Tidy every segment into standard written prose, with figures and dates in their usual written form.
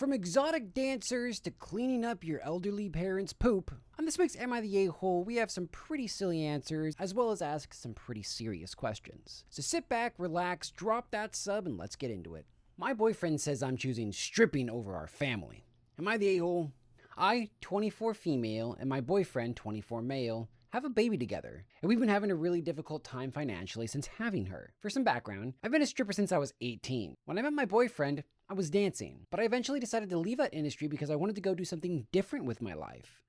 From exotic dancers to cleaning up your elderly parents' poop, on this week's Am I the A-Hole, we have some pretty silly answers, as well as ask some pretty serious questions. So sit back, relax, drop that sub, and let's get into it. My boyfriend says I'm choosing stripping over our family. Am I the A-Hole? I, 24 female, and my boyfriend, 24 male, have a baby together, and we've been having a really difficult time financially since having her. For some background, I've been a stripper since I was 18. When I met my boyfriend, I was dancing, but I eventually decided to leave that industry because I wanted to go do something different with my life.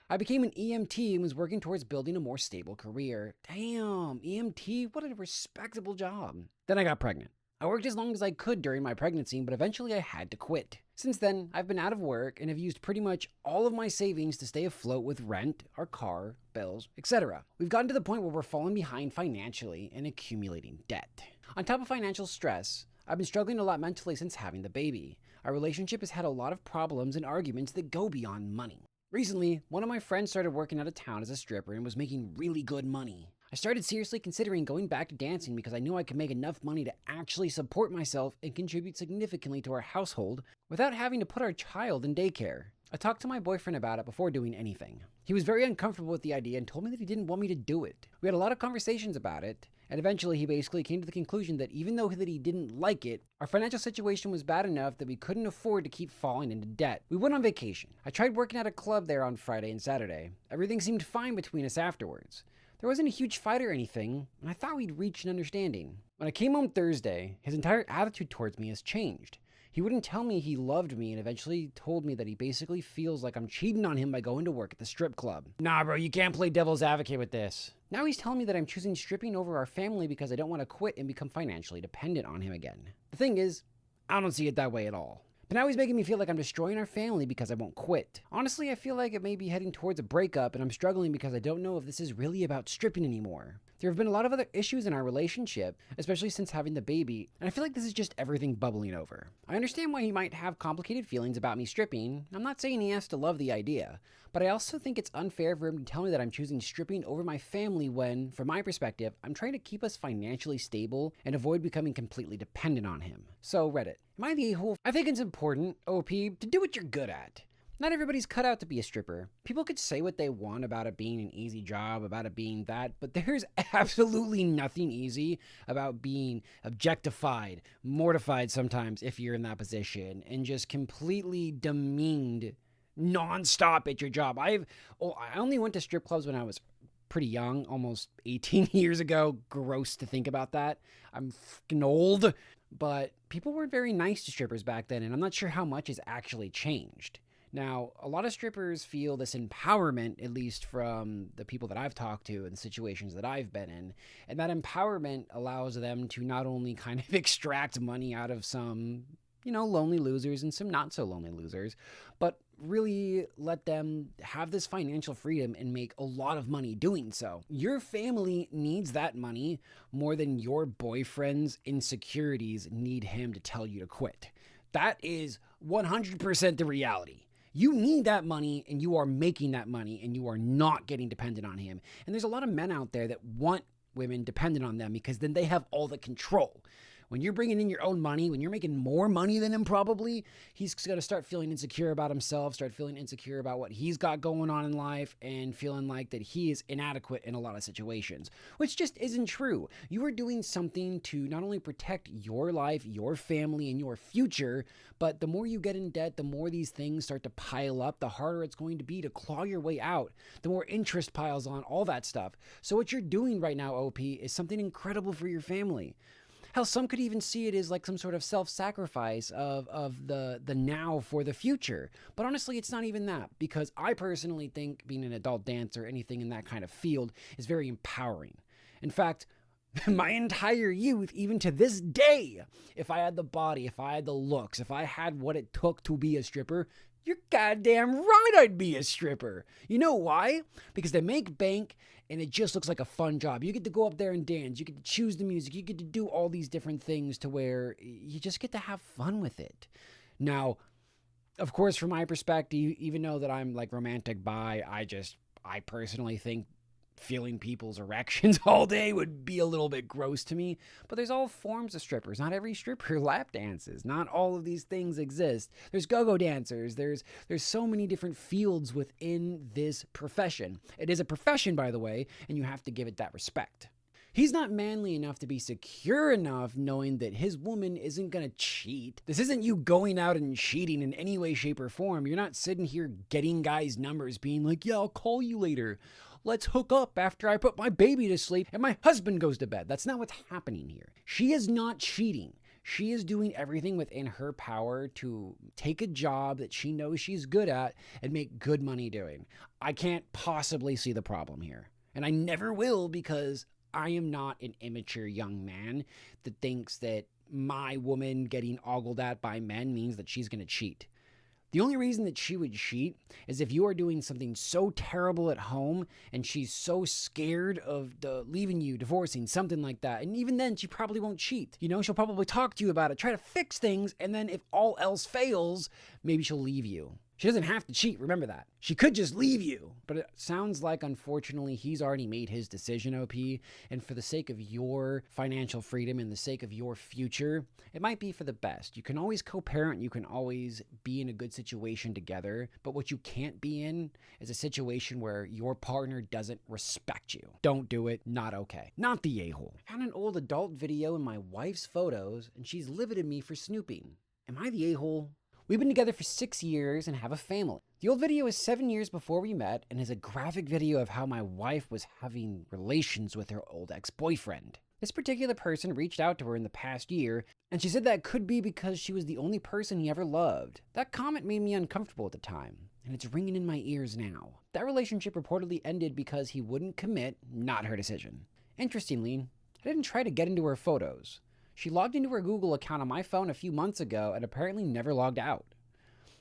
I became an EMT and was working towards building a more stable career. Damn, EMT, what a respectable job. Then I got pregnant. I worked as long as I could during my pregnancy, but eventually I had to quit. Since then, I've been out of work and have used pretty much all of my savings to stay afloat with rent, our car, bills, etc. We've gotten to the point where we're falling behind financially and accumulating debt. On top of financial stress, I've been struggling a lot mentally since having the baby. Our relationship has had a lot of problems and arguments that go beyond money. Recently, one of my friends started working out of town as a stripper and was making really good money. I started seriously considering going back to dancing because I knew I could make enough money to actually support myself and contribute significantly to our household without having to put our child in daycare. I talked to my boyfriend about it before doing anything. He was very uncomfortable with the idea and told me that he didn't want me to do it. We had a lot of conversations about it, and eventually he basically came to the conclusion that even though he didn't like it, our financial situation was bad enough that we couldn't afford to keep falling into debt. We went on vacation. I tried working at a club there on Friday and Saturday. Everything seemed fine between us afterwards. There wasn't a huge fight or anything, and I thought we'd reached an understanding. When I came home Thursday, his entire attitude towards me has changed. He wouldn't tell me he loved me and eventually told me that he basically feels like I'm cheating on him by going to work at the strip club. Nah, bro, you can't play devil's advocate with this. Now he's telling me that I'm choosing stripping over our family because I don't want to quit and become financially dependent on him again. The thing is, I don't see it that way at all. But now he's making me feel like I'm destroying our family because I won't quit. Honestly, I feel like it may be heading towards a breakup, and I'm struggling because I don't know if this is really about stripping anymore. There have been a lot of other issues in our relationship, especially since having the baby, and I feel like this is just everything bubbling over. I understand why he might have complicated feelings about me stripping. I'm not saying he has to love the idea, but I also think it's unfair for him to tell me that I'm choosing stripping over my family when, from my perspective, I'm trying to keep us financially stable and avoid becoming completely dependent on him. So Reddit, am I the a-hole? I think it's important, OP, to do what you're good at. Not everybody's cut out to be a stripper. People could say what they want about it being an easy job, about it being that, but there's absolutely nothing easy about being objectified, mortified sometimes if you're in that position, and just completely demeaned nonstop at your job. I only went to strip clubs when I was pretty young, almost 18 years ago. Gross to think about that. I'm fucking old. But people weren't very nice to strippers back then, and I'm not sure how much has actually changed. Now, a lot of strippers feel this empowerment, at least from the people that I've talked to and the situations that I've been in, and that empowerment allows them to not only kind of extract money out of some, lonely losers and some not so lonely losers, but really let them have this financial freedom and make a lot of money doing so. Your family needs that money more than your boyfriend's insecurities need him to tell you to quit. That is 100% the reality. You need that money, and you are making that money, and you are not getting dependent on him. And there's a lot of men out there that want women dependent on them because then they have all the control. When you're bringing in your own money, when you're making more money than him probably, he's going to start feeling insecure about himself, start feeling insecure about what he's got going on in life, and feeling like that he is inadequate in a lot of situations, which just isn't true. You are doing something to not only protect your life, your family, and your future, but the more you get in debt, the more these things start to pile up, the harder it's going to be to claw your way out, the more interest piles on, all that stuff. So what you're doing right now, OP, is something incredible for your family. Hell, some could even see it as like some sort of self-sacrifice of the now for the future. But honestly, it's not even that, because I personally think being an adult dancer, anything in that kind of field, is very empowering. In fact, my entire youth, even to this day, if I had the body, if I had the looks, if I had what it took to be a stripper, you're goddamn right I'd be a stripper. You know why? Because they make bank and it just looks like a fun job. You get to go up there and dance. You get to choose the music. You get to do all these different things to where you just get to have fun with it. Now, of course, from my perspective, even though that I'm like romantic bi, I personally think feeling people's erections all day would be a little bit gross to me. But there's all forms of strippers. Not every stripper lap dances. Not all of these things exist. There's go-go dancers. There's so many different fields within this profession. It is a profession, by the way, and you have to give it that respect. He's not manly enough to be secure enough knowing that his woman isn't going to cheat. This isn't you going out and cheating in any way, shape, or form. You're not sitting here getting guys' numbers being like, yeah, I'll call you later. Let's hook up after I put my baby to sleep and my husband goes to bed. That's not what's happening here. She is not cheating. She is doing everything within her power to take a job that she knows she's good at and make good money doing. I can't possibly see the problem here. And I never will, because I am not an immature young man that thinks that my woman getting ogled at by men means that she's going to cheat. The only reason that she would cheat is if you are doing something so terrible at home and she's so scared of leaving you, divorcing, something like that. And even then, she probably won't cheat. You know, she'll probably talk to you about it, try to fix things, and then if all else fails, maybe she'll leave you. She doesn't have to cheat, remember that. She could just leave you. But it sounds like, unfortunately, he's already made his decision, OP. And for the sake of your financial freedom and the sake of your future, it might be for the best. You can always co-parent. You can always be in a good situation together. But what you can't be in is a situation where your partner doesn't respect you. Don't do it. Not okay. Not the a-hole. I found an old adult video in my wife's photos, and she's livid at me for snooping. Am I the a-hole? We've been together for 6 years and have a family. The old video is 7 years before we met and is a graphic video of how my wife was having relations with her old ex-boyfriend. This particular person reached out to her in the past year, and she said that could be because she was the only person he ever loved. That comment made me uncomfortable at the time, and it's ringing in my ears now. That relationship reportedly ended because he wouldn't commit, not her decision. Interestingly, I didn't try to get into her photos. She logged into her Google account on my phone a few months ago and apparently never logged out.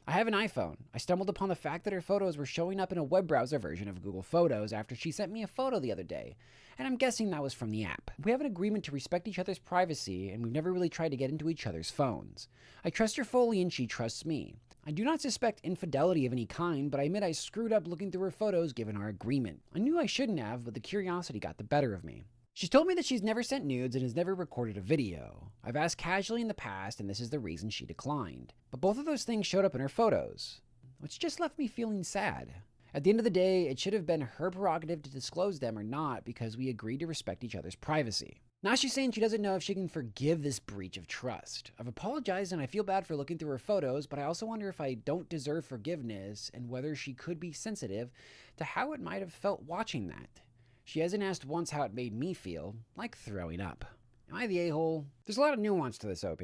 I have an iPhone. I stumbled upon the fact that her photos were showing up in a web browser version of Google Photos after she sent me a photo the other day, and I'm guessing that was from the app. We have an agreement to respect each other's privacy, and we've never really tried to get into each other's phones. I trust her fully and she trusts me. I do not suspect infidelity of any kind, but I admit I screwed up looking through her photos given our agreement. I knew I shouldn't have, but the curiosity got the better of me. She's told me that she's never sent nudes and has never recorded a video. I've asked casually in the past, and this is the reason she declined. But both of those things showed up in her photos, which just left me feeling sad. At the end of the day, it should have been her prerogative to disclose them or not, because we agreed to respect each other's privacy. Now she's saying she doesn't know if she can forgive this breach of trust. I've apologized and I feel bad for looking through her photos, but I also wonder if I don't deserve forgiveness and whether she could be sensitive to how it might have felt watching that. She hasn't asked once how it made me feel, like throwing up. Am I the a-hole? There's a lot of nuance to this, OP.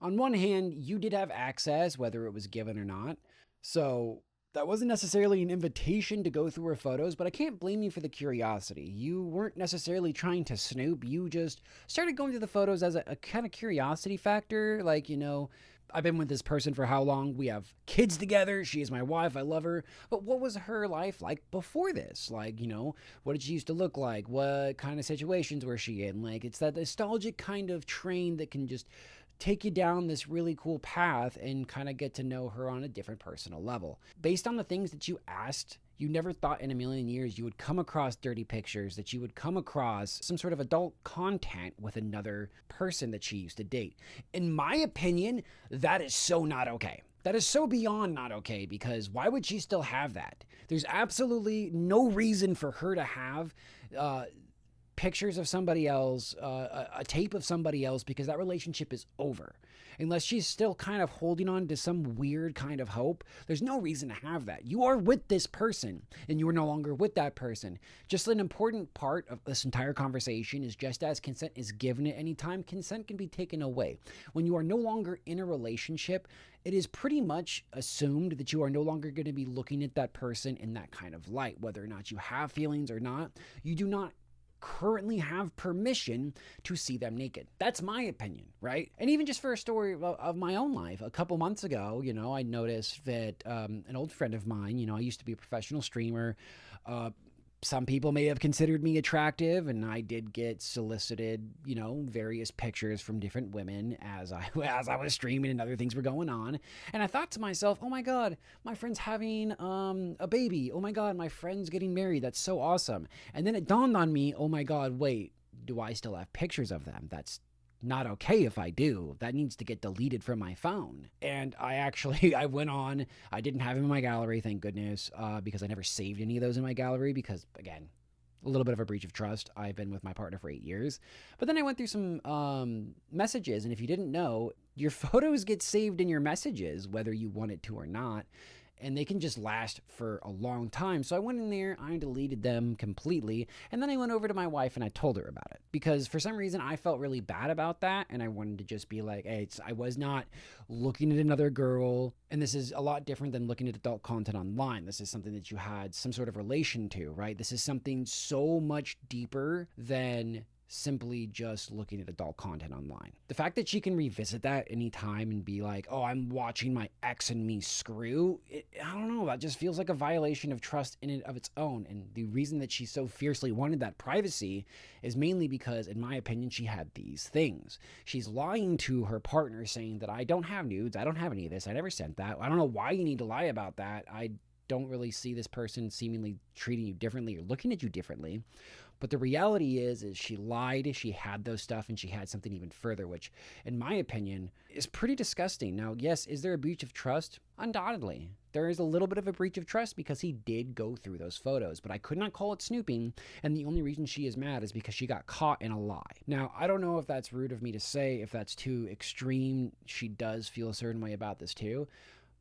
On one hand, you did have access, whether it was given or not, so that wasn't necessarily an invitation to go through her photos, but I can't blame you for the curiosity. You weren't necessarily trying to snoop, you just started going through the photos as a kind of curiosity factor, like, you know, I've been with this person for how long? We have kids together. She is my wife. I love her. But what was her life like before this? Like, you know, what did she used to look like? What kind of situations was she in? Like, it's that nostalgic kind of train that can just take you down this really cool path and kind of get to know her on a different personal level. Based on the things that you asked, you never thought in a million years you would come across dirty pictures, that you would come across some sort of adult content with another person that she used to date. In my opinion, that is so not okay. That is so beyond not okay, because why would she still have that? There's absolutely no reason for her to have pictures of somebody else, a tape of somebody else, because that relationship is over. Unless she's still kind of holding on to some weird kind of hope, there's no reason to have that. You are with this person, and you are no longer with that person. Just an important part of this entire conversation is just as consent is given at any time, consent can be taken away. When you are no longer in a relationship, it is pretty much assumed that you are no longer going to be looking at that person in that kind of light. Whether or not you have feelings or not, you do not currently have permission to see them naked. That's my opinion, right? And even just for a story of my own life, a couple months ago, you know, I noticed that an old friend of mine, you know, I used to be a professional streamer, Some people may have considered me attractive, and I did get solicited, various pictures from different women as I was streaming and other things were going on. And I thought to myself, oh my God, my friend's having a baby. Oh my God, my friend's getting married. That's so awesome. And then it dawned on me, oh my God, wait, do I still have pictures of them? That's not okay if I do. That needs to get deleted from my phone. And I went on, I didn't have him in my gallery, thank goodness, because I never saved any of those in my gallery because, again, a little bit of a breach of trust. I've been with my partner for 8 years. But then I went through some messages, and if you didn't know, your photos get saved in your messages, whether you want it to or not. And they can just last for a long time. So I went in there, I deleted them completely, and then I went over to my wife and I told her about it. Because for some reason I felt really bad about that, and I wanted to just be like, hey, I was not looking at another girl, and this is a lot different than looking at adult content online. This is something that you had some sort of relation to, right? This is something so much deeper than simply just looking at adult content online. The fact that she can revisit that anytime and be like, oh, I'm watching my ex and me screw, I don't know, that just feels like a violation of trust in and of its own. And the reason that she so fiercely wanted that privacy is mainly because, in my opinion, she had these things. She's lying to her partner saying that I don't have nudes, I don't have any of this, I never sent that. I don't know why you need to lie about that. I don't really see this person seemingly treating you differently or looking at you differently. But the reality is she lied, she had those stuff, and she had something even further, which, in my opinion, is pretty disgusting. Now, yes, is there a breach of trust? Undoubtedly. There is a little bit of a breach of trust because he did go through those photos, but I could not call it snooping, and the only reason she is mad is because she got caught in a lie. Now, I don't know if that's rude of me to say, if that's too extreme. She does feel a certain way about this too,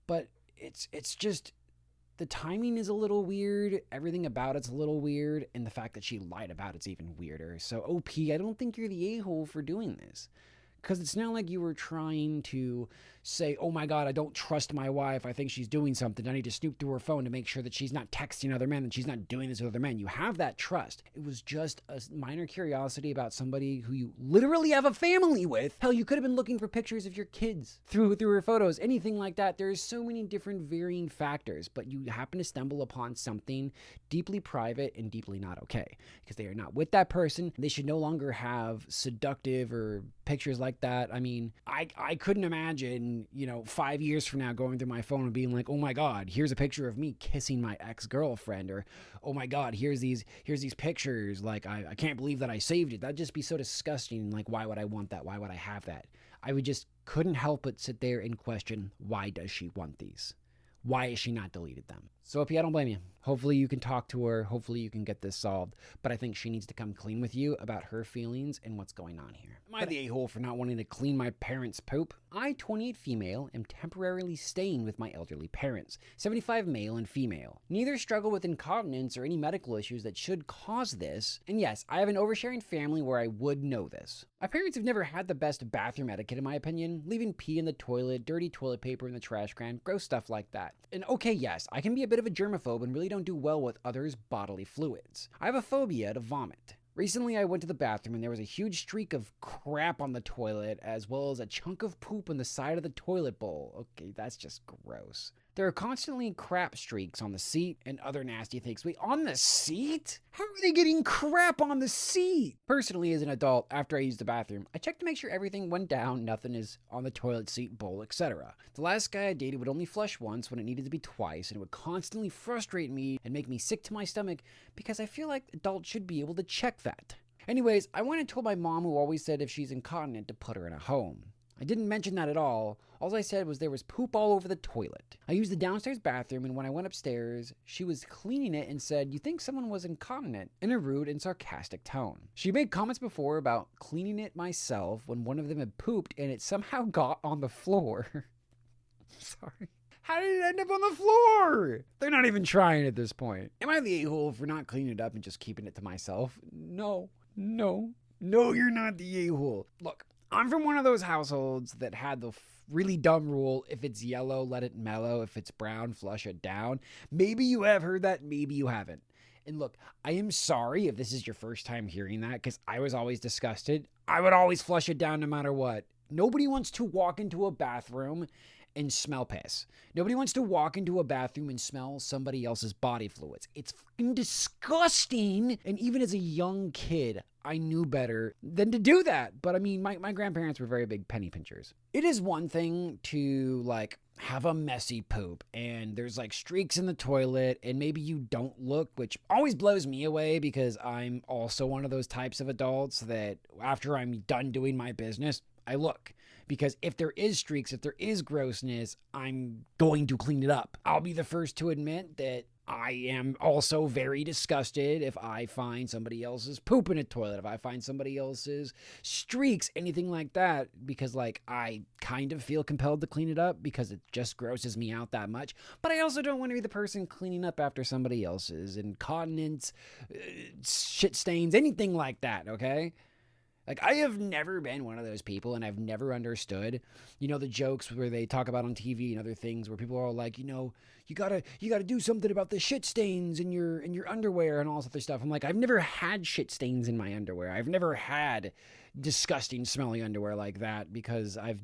but it's just... the timing is a little weird, everything about it's a little weird, and the fact that she lied about it's even weirder. So OP, I don't think you're the a-hole for doing this. Because it's not like you were trying to say, oh my God, I don't trust my wife. I think she's doing something. I need to snoop through her phone to make sure that she's not texting other men and she's not doing this with other men. You have that trust. It was just a minor curiosity about somebody who you literally have a family with. Hell, you could have been looking for pictures of your kids through her photos, anything like that. There's so many different varying factors, but you happen to stumble upon something deeply private and deeply not okay because they are not with that person. They should no longer have seductive or pictures like that. I mean, I couldn't imagine, 5 years from now going through my phone and being like, oh my God, here's a picture of me kissing my ex-girlfriend, or oh my God, here's these pictures. Like, I can't believe that I saved it. That'd just be so disgusting. Like, why would I want that? Why would I have that? I would just couldn't help but sit there and question, why does she want these? Why has she not deleted them? So, I don't blame you. Hopefully you can talk to her. Hopefully you can get this solved. But I think she needs to come clean with you about her feelings and what's going on here. Am I the a-hole for not wanting to clean my parents' poop? I, 28 female, am temporarily staying with my elderly parents, 75 male and female. Neither struggle with incontinence or any medical issues that should cause this. And yes, I have an oversharing family where I would know this. My parents have never had the best bathroom etiquette, in my opinion, leaving pee in the toilet, dirty toilet paper in the trash can, gross stuff like that. And okay, yes, I can be a bit of a germaphobe and really don't do well with others' bodily fluids. I have a phobia to vomit. Recently, I went to the bathroom and there was a huge streak of crap on the toilet, as well as a chunk of poop on the side of the toilet bowl. Okay, that's just gross. There are constantly crap streaks on the seat and other nasty things. Wait, on the seat? How are they getting crap on the seat? Personally, as an adult, after I used the bathroom, I checked to make sure everything went down, nothing is on the toilet seat, bowl, etc. The last guy I dated would only flush once when it needed to be twice, and it would constantly frustrate me and make me sick to my stomach because I feel like adults should be able to check that. Anyways, I went and told my mom, who always said if she's incontinent to put her in a home. I didn't mention that at all. All I said was there was poop all over the toilet. I used the downstairs bathroom, and when I went upstairs, she was cleaning it and said, "You think someone was incontinent?" in a rude and sarcastic tone. She made comments before about cleaning it myself when one of them had pooped and it somehow got on the floor. Sorry. How did it end up on the floor? They're not even trying at this point. Am I the a-hole for not cleaning it up and just keeping it to myself? No, you're not the a-hole. Look, I'm from one of those households that had the really dumb rule, if it's yellow, let it mellow. If it's brown, flush it down. Maybe you have heard that, maybe you haven't. And look, I am sorry if this is your first time hearing that, because I was always disgusted. I would always flush it down no matter what. Nobody wants to walk into a bathroom and smell piss. Nobody wants to walk into a bathroom and smell somebody else's body fluids. It's fucking disgusting. And even as a young kid, I knew better than to do that. But I mean, my grandparents were very big penny pinchers. It is one thing to like have a messy poop and there's like streaks in the toilet and maybe you don't look, which always blows me away because I'm also one of those types of adults that after I'm done doing my business, I look. Because if there is streaks, if there is grossness, I'm going to clean it up. I'll be the first to admit that I am also very disgusted if I find somebody else's poop in a toilet, if I find somebody else's streaks, anything like that, because like I kind of feel compelled to clean it up because it just grosses me out that much. But I also don't want to be the person cleaning up after somebody else's incontinence, shit stains, anything like that, okay? Like, I have never been one of those people, and I've never understood, you know, the jokes where they talk about on TV and other things where people are all like, you know, you gotta do something about the shit stains in your underwear and all this other stuff. I'm like, I've never had shit stains in my underwear. I've never had disgusting smelly underwear like that because I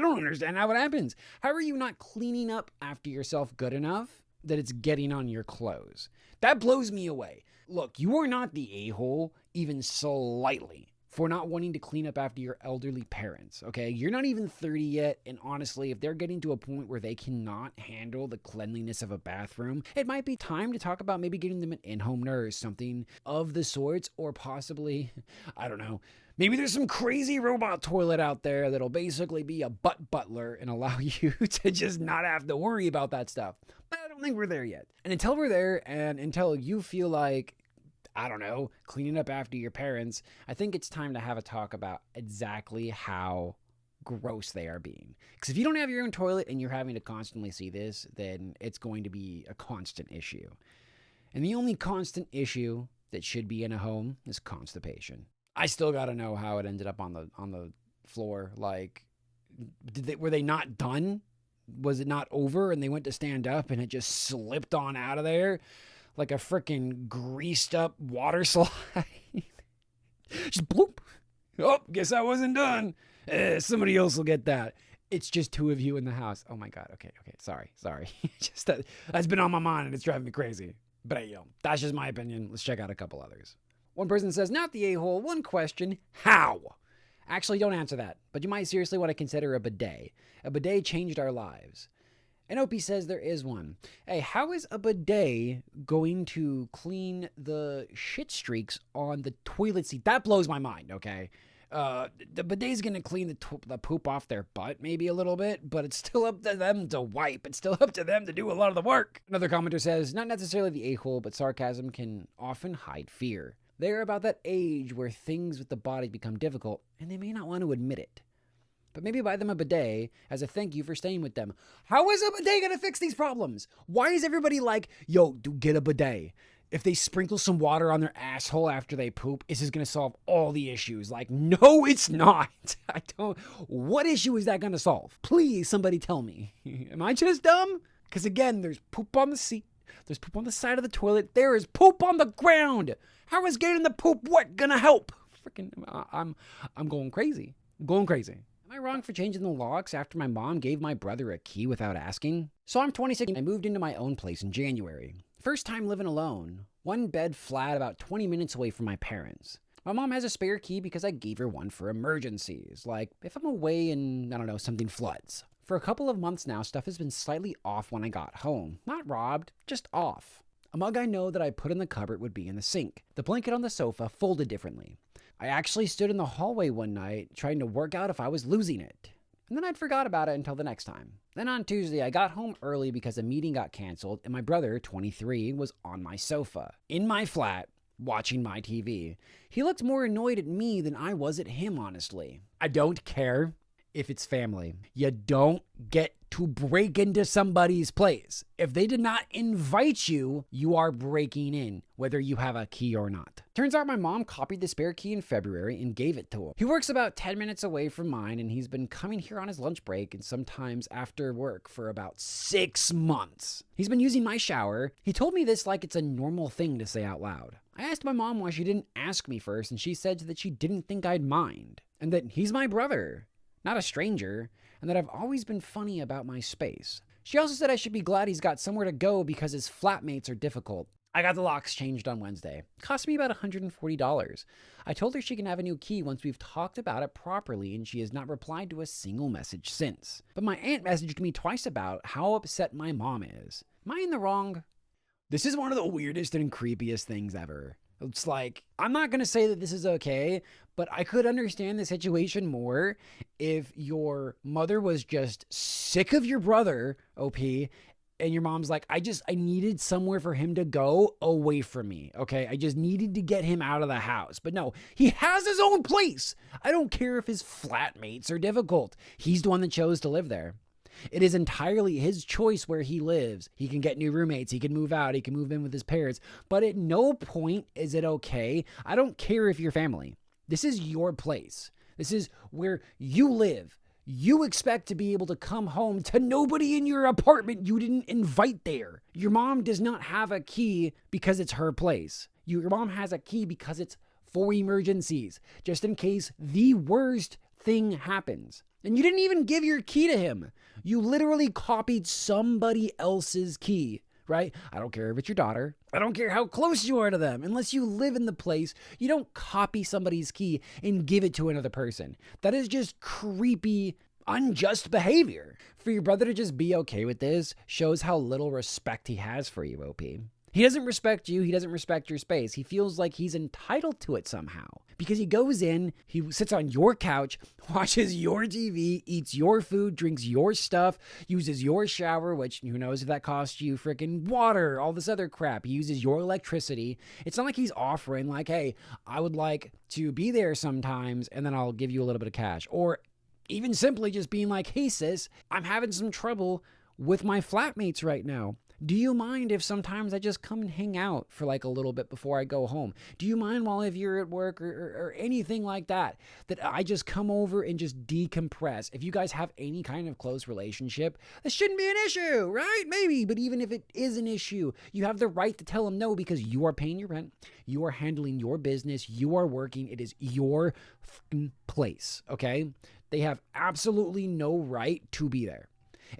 don't understand how it happens. How are you not cleaning up after yourself good enough that it's getting on your clothes? That blows me away. Look, you are not the a-hole even slightly for not wanting to clean up after your elderly parents, okay? You're not even 30 yet, and honestly, if they're getting to a point where they cannot handle the cleanliness of a bathroom, it might be time to talk about maybe getting them an in-home nurse, something of the sorts, or possibly, I don't know, maybe there's some crazy robot toilet out there that'll basically be a butt butler and allow you to just not have to worry about that stuff. But I don't think we're there yet. And until we're there, and until you feel like, I don't know, cleaning up after your parents, I think it's time to have a talk about exactly how gross they are being. Because if you don't have your own toilet and you're having to constantly see this, then it's going to be a constant issue. And the only constant issue that should be in a home is constipation. I still got to know how it ended up on the floor. Like, were they not done? Was it not over and they went to stand up and it just slipped on out of there? Like a freaking greased up water slide. Just bloop. Oh, guess I wasn't done. Somebody else will get that. It's just two of you in the house. Oh my God. Okay. Sorry. Just that's been on my mind and it's driving me crazy. But hey, that's just my opinion. Let's check out a couple others. One person says, not the a-hole. One question. How? Actually, don't answer that. But you might seriously want to consider a bidet. A bidet changed our lives. And Opie says there is one. Hey, how is a bidet going to clean the shit streaks on the toilet seat? That blows my mind, okay? The bidet's going to clean the poop off their butt maybe a little bit, but it's still up to them to wipe. It's still up to them to do a lot of the work. Another commenter says, not necessarily the a-hole, but sarcasm can often hide fear. They're about that age where things with the body become difficult, and they may not want to admit it. But maybe buy them a bidet as a thank you for staying with them. How is a bidet going to fix these problems? Why is everybody like, yo, dude, get a bidet? If they sprinkle some water on their asshole after they poop, this is going to solve all the issues. Like, no, it's not. What issue is that going to solve? Please, somebody tell me. Am I just dumb? Because again, there's poop on the seat. There's poop on the side of the toilet. There is poop on the ground. How is getting the poop wet going to help? Freaking, I'm going crazy. Am I wrong for changing the locks after my mom gave my brother a key without asking? So I'm 26 and I moved into my own place in January. First time living alone. One bed flat about 20 minutes away from my parents. My mom has a spare key because I gave her one for emergencies. Like if I'm away and, I don't know, something floods. For a couple of months now, stuff has been slightly off when I got home. Not robbed, just off. A mug I know that I put in the cupboard would be in the sink. The blanket on the sofa folded differently. I actually stood in the hallway one night trying to work out if I was losing it. And then I'd forgot about it until the next time. Then on Tuesday, I got home early because a meeting got canceled and my brother, 23, was on my sofa, in my flat, watching my TV. He looked more annoyed at me than I was at him, honestly. I don't care if it's family. You don't get to break into somebody's place. If they did not invite you, you are breaking in, whether you have a key or not. Turns out my mom copied the spare key in February and gave it to him. He works about 10 minutes away from mine, and he's been coming here on his lunch break and sometimes after work for about 6 months. He's been using my shower. He told me this like it's a normal thing to say out loud. I asked my mom why she didn't ask me first, and she said that she didn't think I'd mind, and that he's my brother, not a stranger. and that I've always been funny about my space. She also said I should be glad he's got somewhere to go because his flatmates are difficult. I got the locks changed on Wednesday. It cost me about $140. I told her she can have a new key once we've talked about it properly, and she has not replied to a single message since. But my aunt messaged me twice about how upset my mom is. Am I in the wrong? This is one of the weirdest and creepiest things ever. It's like, I'm not going to say that this is okay, but I could understand the situation more if your mother was just sick of your brother, OP, and your mom's like, I needed somewhere for him to go away from me, okay? I just needed to get him out of the house. But no, he has his own place. I don't care if his flatmates are difficult. He's the one that chose to live there. It is entirely his choice where he lives. He can get new roommates. He can move out. He can move in with his parents. But at no point is it okay. I don't care if you're family. This is your place. This is where you live. You expect to be able to come home to nobody in your apartment you didn't invite there. Your mom does not have a key because it's her place. Your mom has a key because it's for emergencies, just in case the worst thing happens. And you didn't even give your key to him. You literally copied somebody else's key, right? I don't care if it's your daughter. I don't care how close you are to them. Unless you live in the place, you don't copy somebody's key and give it to another person. That is just creepy, unjust behavior. For your brother to just be okay with this shows how little respect he has for you, OP. He doesn't respect you. He doesn't respect your space. He feels like he's entitled to it somehow because he goes in, he sits on your couch, watches your TV, eats your food, drinks your stuff, uses your shower, which who knows if that costs you freaking water, all this other crap. He uses your electricity. It's not like he's offering like, hey, I would like to be there sometimes and then I'll give you a little bit of cash. Or even simply just being like, hey sis, I'm having some trouble with my flatmates right now. Do you mind if sometimes I just come and hang out for like a little bit before I go home? Do you mind while if you're at work or anything like that, that I just come over and just decompress? If you guys have any kind of close relationship, this shouldn't be an issue, right? Maybe, but even if it is an issue, you have the right to tell them no because you are paying your rent, you are handling your business, you are working, it is your place, okay? They have absolutely no right to be there.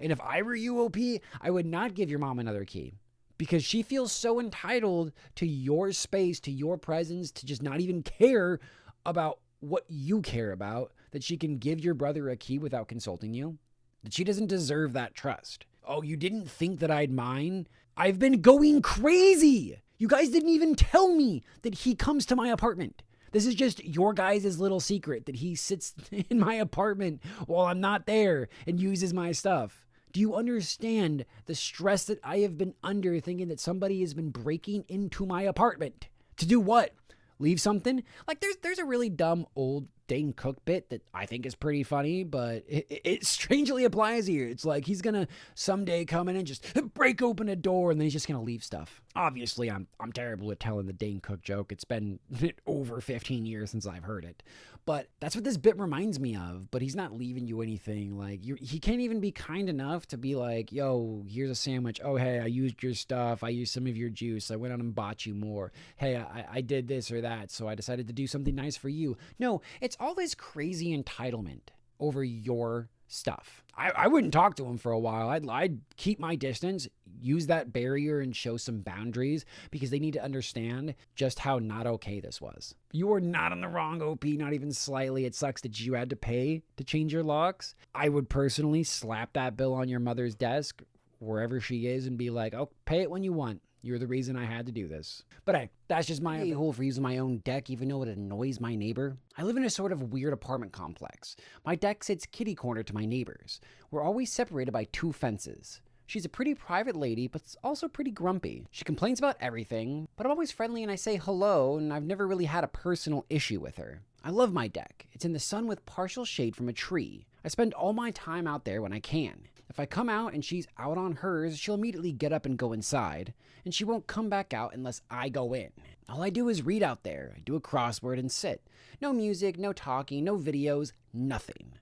And if I were you, OP, I would not give your mom another key because she feels so entitled to your space, to your presence, to just not even care about what you care about, that she can give your brother a key without consulting you, that she doesn't deserve that trust. Oh, you didn't think that I'd mind? I've been going crazy. You guys didn't even tell me that he comes to my apartment. This is just your guys' little secret that he sits in my apartment while I'm not there and uses my stuff. Do you understand the stress that I have been under thinking that somebody has been breaking into my apartment? To do what? Leave something? Like there's a really dumb old Dane Cook bit that I think is pretty funny, but it strangely applies here. It's like he's gonna someday come in and just break open a door and then he's just gonna leave stuff. Obviously, I'm terrible at telling the Dane Cook joke. It's been over 15 years since I've heard it. But that's what this bit reminds me of. But he's not leaving you anything. Like he can't even be kind enough to be like, yo, here's a sandwich. Oh, hey, I used your stuff. I used some of your juice. I went out and bought you more. Hey, I did this or that, so I decided to do something nice for you. No, it's all this crazy entitlement over your stuff. I wouldn't talk to him for a while. I'd keep my distance, use that barrier and show some boundaries because they need to understand just how not okay this was. You are not on the wrong, OP, not even slightly. It sucks that you had to pay to change your locks. I would personally slap that bill on your mother's desk, wherever she is, and be like, oh, pay it when you want. You're the reason I had to do this. But hey, that's just my a-hole for using my own deck, even though it annoys my neighbor. I live in a sort of weird apartment complex. My deck sits kitty corner to my neighbor's. We're always separated by 2 fences. She's a pretty private lady, but also pretty grumpy. She complains about everything, but I'm always friendly and I say hello, and I've never really had a personal issue with her. I love my deck. It's in the sun with partial shade from a tree. I spend all my time out there when I can. If I come out and she's out on hers, she'll immediately get up and go inside, and she won't come back out unless I go in. All I do is read out there. I do a crossword and sit. No music, no talking, no videos, nothing.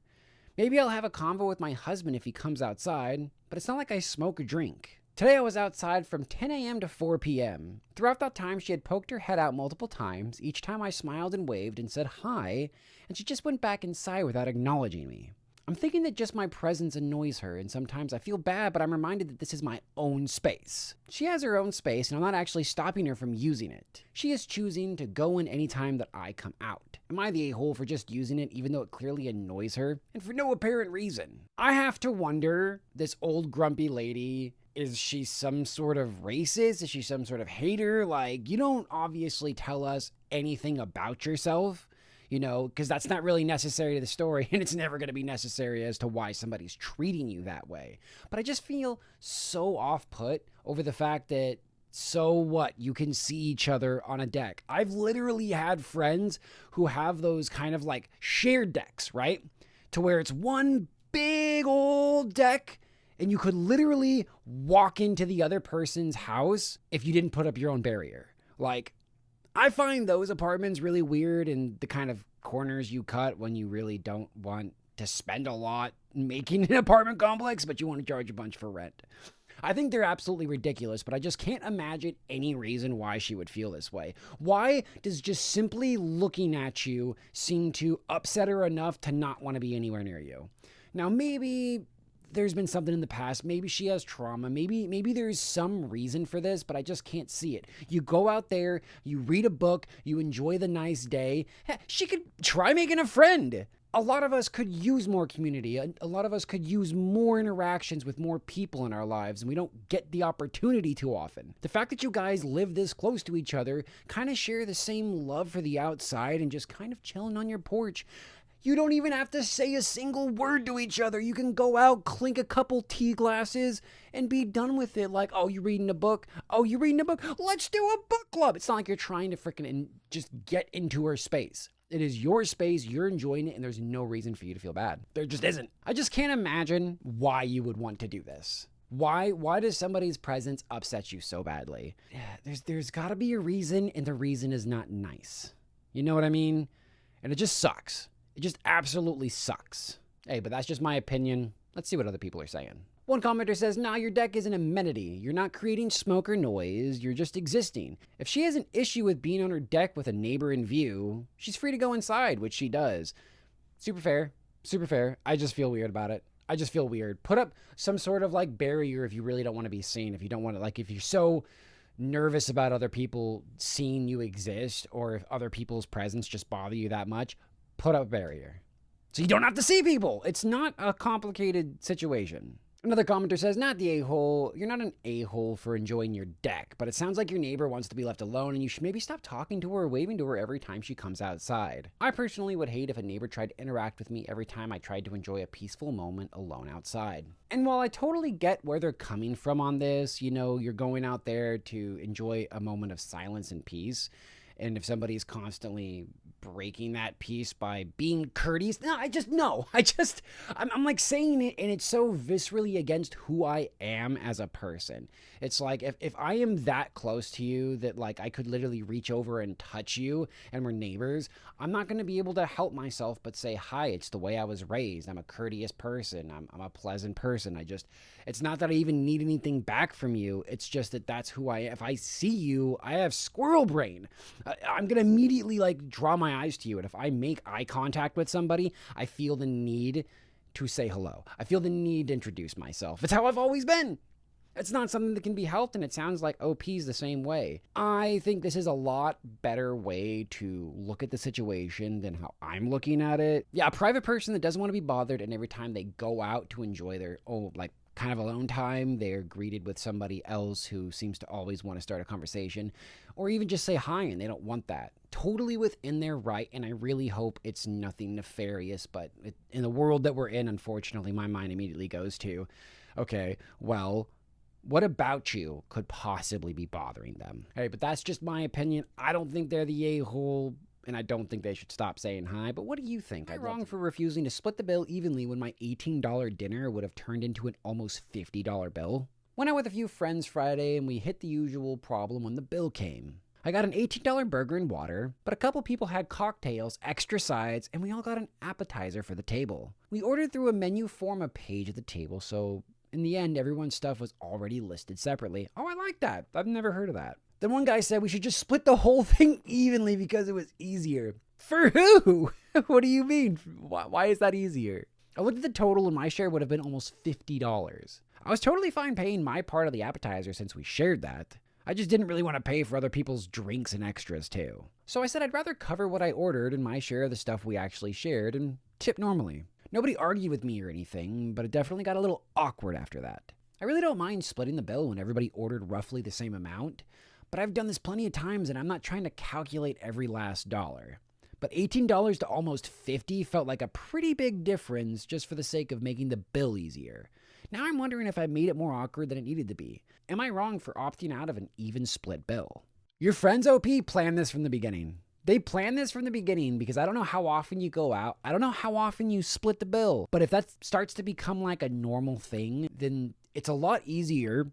Maybe I'll have a convo with my husband if he comes outside, but it's not like I smoke or drink. Today I was outside from 10 a.m. to 4 p.m. Throughout that time, she had poked her head out multiple times. Each time I smiled and waved and said hi, and she just went back inside without acknowledging me. I'm thinking that just my presence annoys her, and sometimes I feel bad, but I'm reminded that this is my own space. She has her own space, and I'm not actually stopping her from using it. She is choosing to go in any time that I come out. Am I the a-hole for just using it, even though it clearly annoys her? And for no apparent reason. I have to wonder, this old grumpy lady, is she some sort of racist? Is she some sort of hater? Like, you don't obviously tell us anything about yourself, you know, because that's not really necessary to the story, and it's never going to be necessary as to why somebody's treating you that way. But I just feel so off-put over the fact that, so what, you can see each other on a deck. I've literally had friends who have those kind of like shared decks, right? To where it's one big old deck, and you could literally walk into the other person's house if you didn't put up your own barrier. Like, I find those apartments really weird, and the kind of corners you cut when you really don't want to spend a lot making an apartment complex, but you want to charge a bunch for rent. I think they're absolutely ridiculous, but I just can't imagine any reason why she would feel this way. Why does just simply looking at you seem to upset her enough to not want to be anywhere near you? Now, maybe there's been something in the past. Maybe she has trauma. Maybe there's some reason for this, but I just can't see it. You go out there, you read a book, you enjoy the nice day. Heck, she could try making a friend. A lot of us could use more community. A lot of us could use more interactions with more people in our lives, and we don't get the opportunity too often. The fact that you guys live this close to each other, kind of share the same love for the outside, and just kind of chilling on your porch. You don't even have to say a single word to each other. You can go out, clink a couple tea glasses, and be done with it. Like, oh, you reading a book? Oh, you reading a book? Let's do a book club. It's not like you're trying to freaking just get into her space. It is your space, you're enjoying it, and there's no reason for you to feel bad. There just isn't. I just can't imagine why you would want to do this. Why does somebody's presence upset you so badly? Yeah, there's got to be a reason, and the reason is not nice. You know what I mean? And it just sucks. It just absolutely sucks. Hey, but that's just my opinion. Let's see what other people are saying. One commenter says, nah, your deck is an amenity. You're not creating smoke or noise. You're just existing. If she has an issue with being on her deck with a neighbor in view, she's free to go inside, which she does. Super fair. Super fair. I just feel weird about it. I just feel weird. Put up some sort of like barrier if you really don't want to be seen. If you don't want to, like, if you're so nervous about other people seeing you exist, or if other people's presence just bother you that much, put up a barrier so you don't have to see people. It's not a complicated situation. Another commenter says, not the a-hole. You're not an a-hole for enjoying your deck, but it sounds like your neighbor wants to be left alone, and you should maybe stop talking to her or waving to her every time she comes outside. I personally would hate if a neighbor tried to interact with me every time I tried to enjoy a peaceful moment alone outside. And while I totally get where they're coming from on this, you know, you're going out there to enjoy a moment of silence and peace, and if somebody's constantly breaking that peace by being courteous, I'm like saying it, and it's so viscerally against who I am as a person. It's like, if I am that close to you that like I could literally reach over and touch you and we're neighbors, I'm not going to be able to help myself but say, hi, it's the way I was raised. I'm a courteous person. I'm a pleasant person. It's not that I even need anything back from you. It's just that that's who I am. If I see you, I have squirrel brain. I'm going to immediately like draw my eyes to you. And if I make eye contact with somebody, I feel the need to say hello. I feel the need to introduce myself. It's how I've always been. It's not something that can be helped, and it sounds like OP's the same way. I think this is a lot better way to look at the situation than how I'm looking at it. Yeah, a private person that doesn't want to be bothered, and every time they go out to enjoy their kind of alone time, they're greeted with somebody else who seems to always want to start a conversation, or even just say hi, and they don't want that. Totally within their right, and I really hope it's nothing nefarious, but in the world that we're in, unfortunately, my mind immediately goes to, okay, well, what about you could possibly be bothering them? Hey, but that's just my opinion. I don't think they're the a-hole, and I don't think they should stop saying hi. But what do you think? Am I wrong for refusing to split the bill evenly when my $18 dinner would have turned into an almost $50 bill? Went out with a few friends Friday, and we hit the usual problem when the bill came. I got an $18 burger and water, but a couple people had cocktails, extra sides, and we all got an appetizer for the table. We ordered through a menu form page at the table, so in the end, everyone's stuff was already listed separately. Oh, I like that. I've never heard of that. Then one guy said we should just split the whole thing evenly because it was easier. For who? What do you mean? Why is that easier? I looked at the total and my share would have been almost $50. I was totally fine paying my part of the appetizer since we shared that. I just didn't really want to pay for other people's drinks and extras too. So I said I'd rather cover what I ordered and my share of the stuff we actually shared and tip normally. Nobody argued with me or anything, but it definitely got a little awkward after that. I really don't mind splitting the bill when everybody ordered roughly the same amount, but I've done this plenty of times and I'm not trying to calculate every last dollar. But $18 to almost $50 felt like a pretty big difference just for the sake of making the bill easier. Now I'm wondering if I made it more awkward than it needed to be. Am I wrong for opting out of an even split bill? Your friends, OP, planned this from the beginning. They planned this from the beginning because I don't know how often you go out. I don't know how often you split the bill. But if that starts to become like a normal thing, then it's a lot easier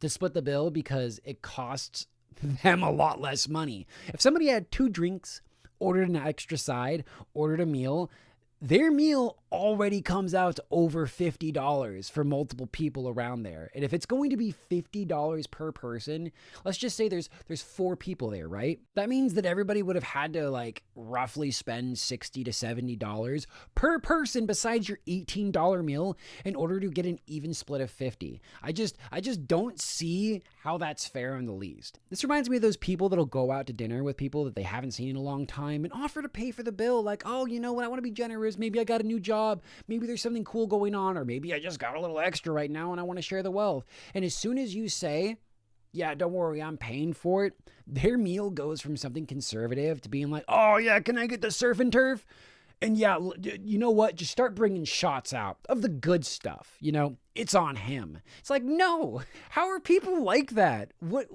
to split the bill because it costs them a lot less money. If somebody had 2 drinks, ordered an extra side, ordered a meal, their meal already comes out to over $50 for multiple people around there. And if it's going to be $50 per person, let's just say there's 4 people there, right? That means that everybody would have had to like roughly spend $60 to $70 per person besides your $18 meal in order to get an even split of $50. I just don't see how that's fair in the least. This reminds me of those people that'll go out to dinner with people that they haven't seen in a long time and offer to pay for the bill. Like, oh, you know what? I want to be generous. Maybe I got a new job. Maybe there's something cool going on, or maybe I just got a little extra right now and I want to share the wealth. And as soon as you say, yeah, don't worry, I'm paying for it, their meal goes from something conservative to being like, oh yeah, can I get the surf and turf? And yeah, you know what? Just start bringing shots out of the good stuff. You know, it's on him. It's like, no, how are people like that? What?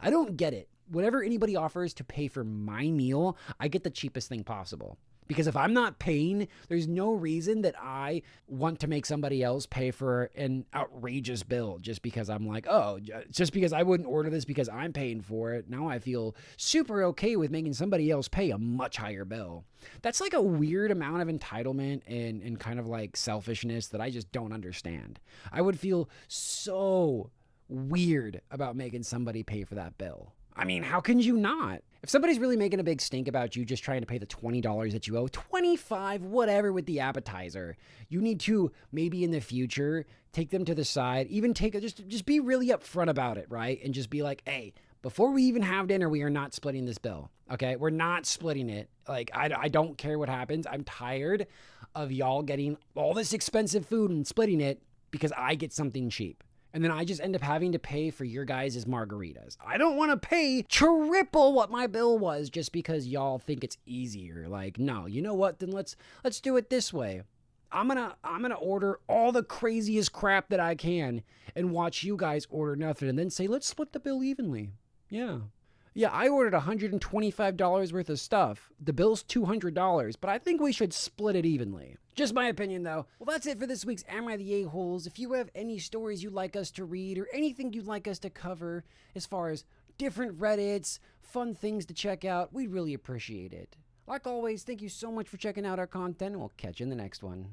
I don't get it. Whatever anybody offers to pay for my meal, I get the cheapest thing possible. Because if I'm not paying, there's no reason that I want to make somebody else pay for an outrageous bill just because I'm like, oh, just because I wouldn't order this because I'm paying for it. Now I feel super okay with making somebody else pay a much higher bill. That's like a weird amount of entitlement and kind of like selfishness that I just don't understand. I would feel so weird about making somebody pay for that bill. I mean, how can you not? If somebody's really making a big stink about you just trying to pay the $20 that you owe, $25, whatever with the appetizer, you need to maybe in the future take them to the side, even just be really upfront about it, right? And just be like, hey, before we even have dinner, we are not splitting this bill, okay? We're not splitting it. Like, I don't care what happens. I'm tired of y'all getting all this expensive food and splitting it because I get something cheap. And then I just end up having to pay for your guys' margaritas. I don't want to pay triple what my bill was just because y'all think it's easier. Like, no, you know what? Then let's do it this way. I'm gonna order all the craziest crap that I can and watch you guys order nothing and then say, let's split the bill evenly. Yeah. Yeah, I ordered $125 worth of stuff. The bill's $200, but I think we should split it evenly. Just my opinion, though. Well, that's it for this week's Am I the A-Holes? If you have any stories you'd like us to read or anything you'd like us to cover as far as different Reddits, fun things to check out, we'd really appreciate it. Like always, thank you so much for checking out our content, and we'll catch you in the next one.